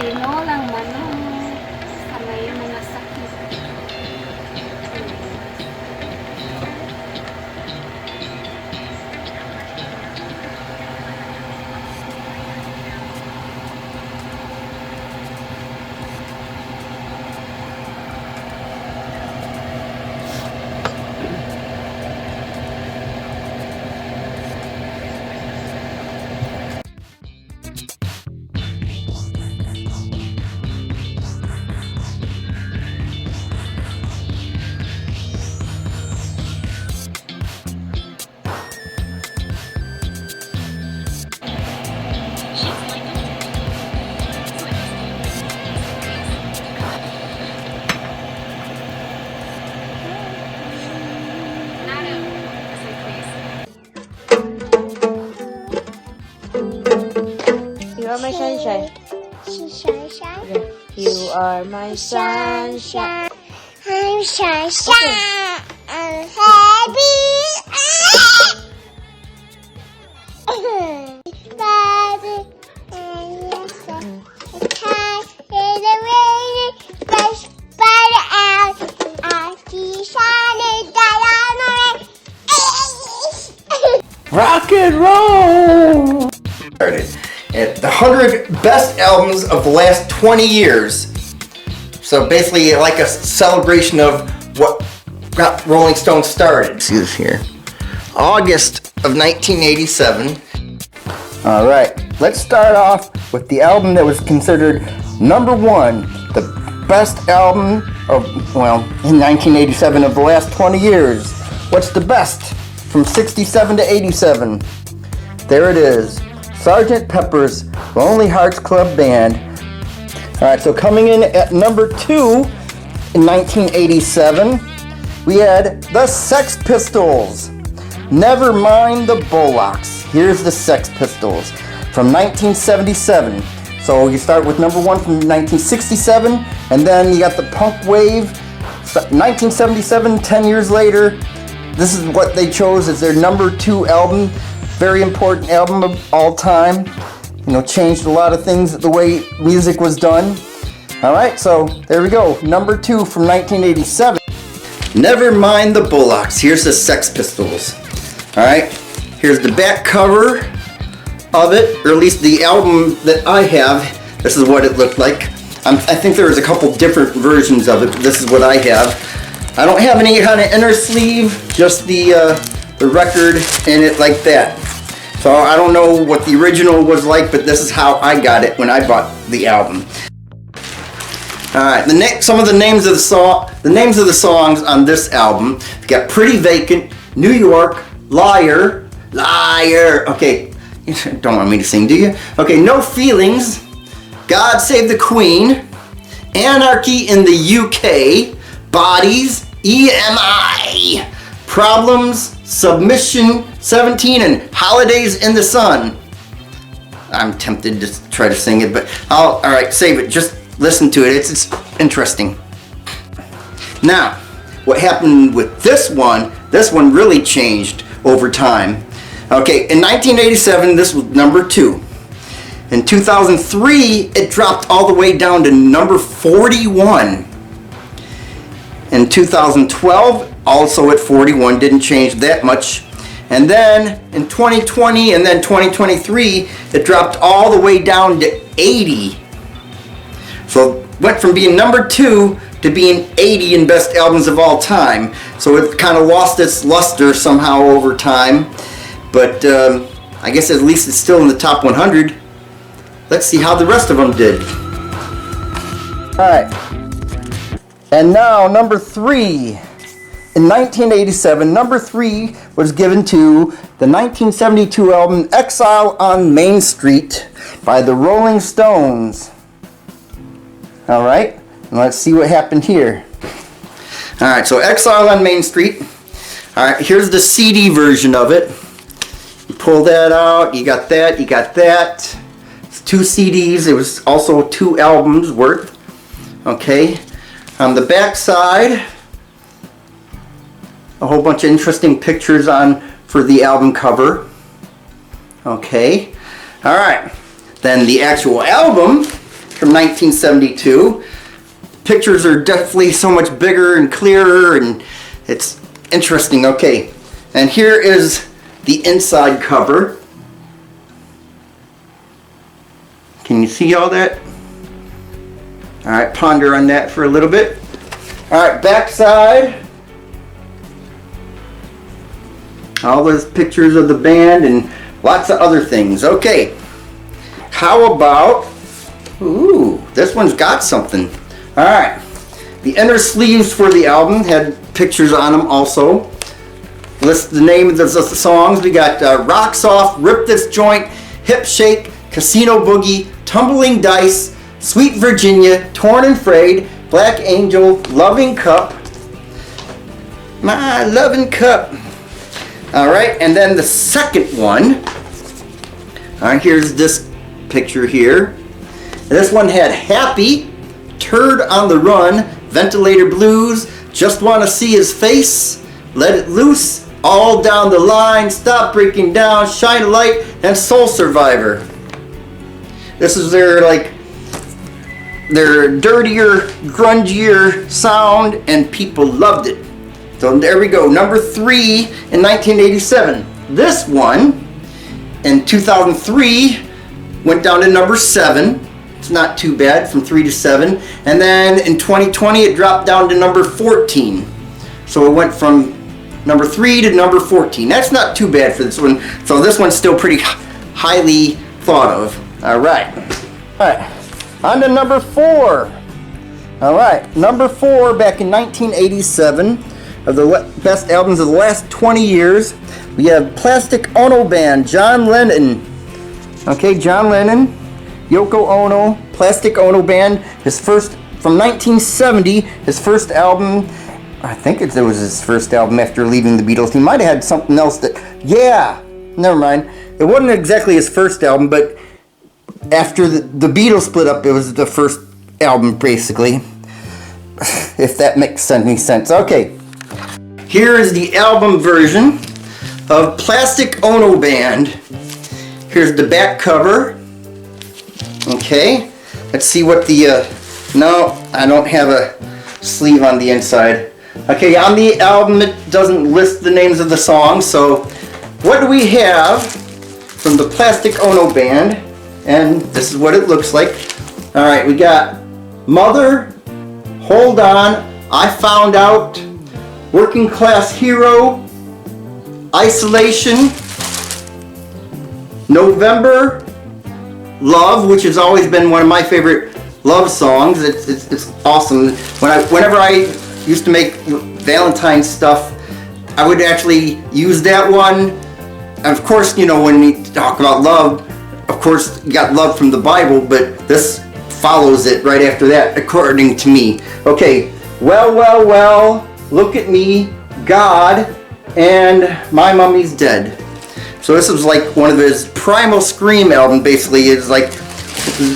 tinolang manok sa may mga sakit. You are my sunshine. Sunshine. You are my sunshine. I'm sunshine. I'm happy. Baby, and yes, the time is a rainy, fresh butter out. I see shining diamond. Rock and roll! At the 100 best albums of the last 20 years. So basically like a celebration of what got Rolling Stone started. See this here. August of 1987. Alright, let's start off with the album that was considered number one, the best album of, well, in 1987 of the last 20 years. What's the best? From 67 to 87. There it is. Sgt. Pepper's Lonely Hearts Club Band. Alright, so coming in at number 2 in 1987, we had the Sex Pistols. Never mind the Bullocks. Here's the Sex Pistols from 1977. So you start with number 1 from 1967, and then you got the punk wave. 1977, 10 years later, this is what they chose as their number 2 album. Very important album of all time. You know, changed a lot of things, the way music was done. Alright, so there we go. Number 2 from 1987. Never mind the Bullocks. Here's the Sex Pistols. Alright, here's the back cover of it, or at least the album that I have. This is what it looked like. I think there was a couple different versions of it, but this is what I have. I don't have any kind of inner sleeve, just the record in it like that. So I don't know what the original was like, but this is how I got it when I bought the album. Alright, some of the names of the songs on this album. We got Pretty Vacant, New York, Liar, okay, you don't want me to sing, do you? Okay, No Feelings, God Save the Queen, Anarchy in the UK, Bodies, EMI, Problems, Submission, 17, and Holidays in the Sun. I'm tempted to try to sing it, but alright, save it, just listen to it, it's interesting. Now, what happened with this one really changed over time. Okay, in 1987, this was number 2. In 2003, it dropped all the way down to number 41. In 2012, also at 41, didn't change that much. And then in 2020 and then 2023, it dropped all the way down to 80. So it went from being number 2 to being 80 in best albums of all time. So it kind of lost its luster somehow over time. But I guess at least it's still in the top 100. Let's see how the rest of them did. Alright. And now number 3. In 1987, number 3 was given to the 1972 album Exile on Main Street by the Rolling Stones. Alright, let's see what happened here. Alright, so Exile on Main Street. Alright, here's the CD version of it. You pull that out, you got that, you got that. It's 2 CDs, it was also 2 albums worth. Okay, on the back side, a whole bunch of interesting pictures for the album cover. Okay, alright, then the actual album from 1972. Pictures are definitely so much bigger and clearer, and it's interesting. Okay, and here is the inside cover. Can you see all that? All right, ponder on that for a little bit. All right, back side. All those pictures of the band and lots of other things. Okay, how about, ooh, this one's got something. All right, the inner sleeves for the album had pictures on them also. List the name of the songs. We got Rocks Off, Rip This Joint, Hip Shake, Casino Boogie, Tumbling Dice, Sweet Virginia, Torn and Frayed, Black Angel, Loving Cup, My Loving Cup. All right, and then the second one. All right, here's this picture here. This one had Happy, Turd on the Run, Ventilator Blues, Just Wanna See His Face, Let It Loose, All Down the Line, Stop Breaking Down, Shine a Light, and Soul Survivor. This is their dirtier, grungier sound, and people loved it. So there we go, number 3 in 1987. This one, in 2003, went down to number 7. It's not too bad, from 3 to 7. And then in 2020, it dropped down to number 14. So it went from number 3 to number 14. That's not too bad for this one. So this one's still pretty highly thought of. All right. On to number 4. All right, number 4 back in 1987 of the best albums of the last 20 years. We have Plastic Ono Band, John Lennon. Okay, John Lennon, Yoko Ono, Plastic Ono Band, his first, from 1970, his first album. I think it was his first album after leaving the Beatles. He might have had something else that, yeah, never mind. It wasn't exactly his first album, but after the Beatles split up, it was the first album, basically. If that makes any sense. Okay, here is the album version of Plastic Ono Band. Here's the back cover. Okay, let's see what the, no, I don't have a sleeve on the inside. Okay, on the album it doesn't list the names of the songs, so what do we have from the Plastic Ono Band? And this is what it looks like. All right, we got Mother, Hold On, I Found Out, Working Class Hero, Isolation, November, Love, which has always been one of my favorite love songs. It's awesome. Whenever I used to make Valentine's stuff, I would actually use that one. And of course, you know, when we talk about love, of course, you got love from the Bible, but this follows it right after that, according to me. Okay, Well, Well, Well, Look at Me, God, and My Mummy's Dead. So this was like one of his Primal Scream album, basically. It's like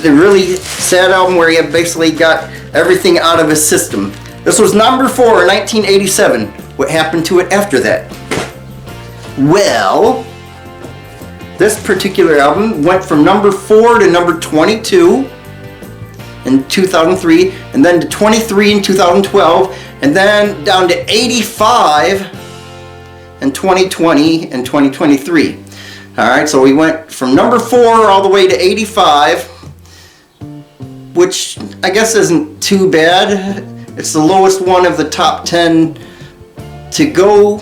a really sad album where he basically got everything out of his system. This was number 4 in 1987. What happened to it after that? Well, this particular album went from number 4 to number 22 in 2003, and then to 23 in 2012, and then down to 85 in 2020 and 2023. Alright, so we went from number 4 all the way to 85, which I guess isn't too bad. It's the lowest one of the top 10 to go,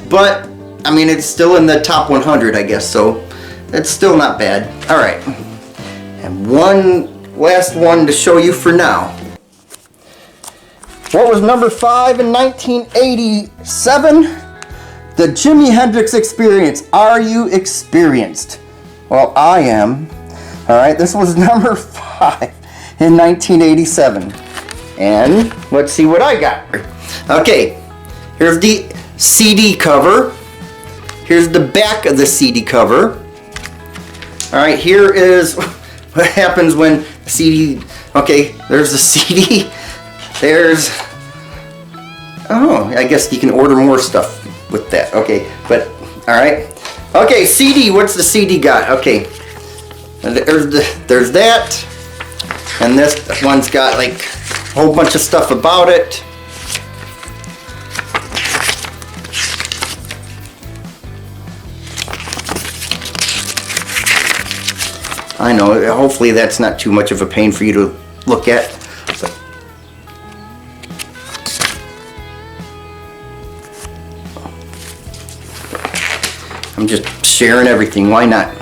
but I mean, it's still in the top 100, I guess, so it's still not bad. Alright, and one last one to show you for now. What was number 5 in 1987? The Jimi Hendrix Experience. Are you experienced? Well, I am. Alright, this was number 5 in 1987. And let's see what I got. Okay, here's the CD cover. Here's the back of the CD cover. Alright, here is what happens when the CD, okay, there's the CD. There's, oh, I guess you can order more stuff with that. Okay, but, alright. Okay, CD, what's the CD got? Okay, there's that. And this one's got like a whole bunch of stuff about it. I know, hopefully that's not too much of a pain for you to look at. So. I'm just sharing everything, why not?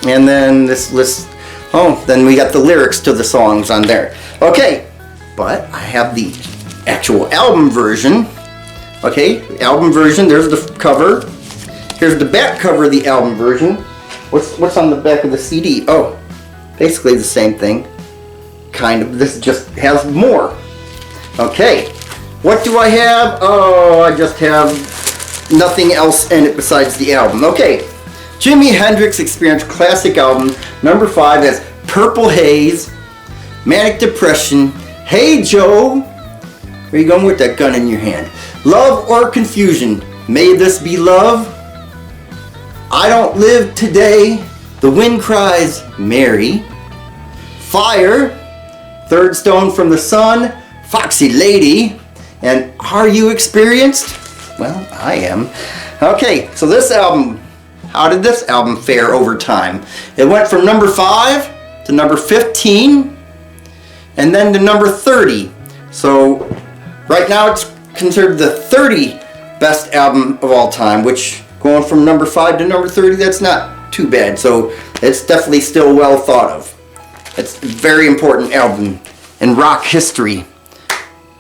And then this list, oh, then we got the lyrics to the songs on there. Okay, but I have the actual album version. Okay, album version, there's the cover. Here's the back cover of the album version. What's on the back of the CD? Oh, basically the same thing. Kind of, this just has more. Okay, what do I have? Oh, I just have nothing else in it besides the album. Okay, Jimi Hendrix Experience Classic Album, number 5 has Purple Haze, Manic Depression, Hey Joe, where are you going with that gun in your hand? Love or Confusion, May This Be Love, I Don't Live Today, The Wind Cries Mary, Fire, Third Stone from the Sun, Foxy Lady, and Are You Experienced? Well, I am. Okay, so this album, how did this album fare over time? It went from number 5 to number 15 and then to number 30. So right now it's considered the 30 best album of all time, which going from number 5 to number 30, that's not too bad. So it's definitely still well thought of. It's a very important album in rock history.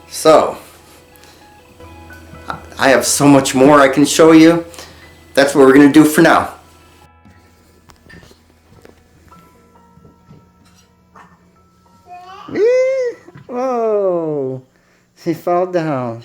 So I have so much more I can show you. That's what we're going to do for now. Whoa, she fell down.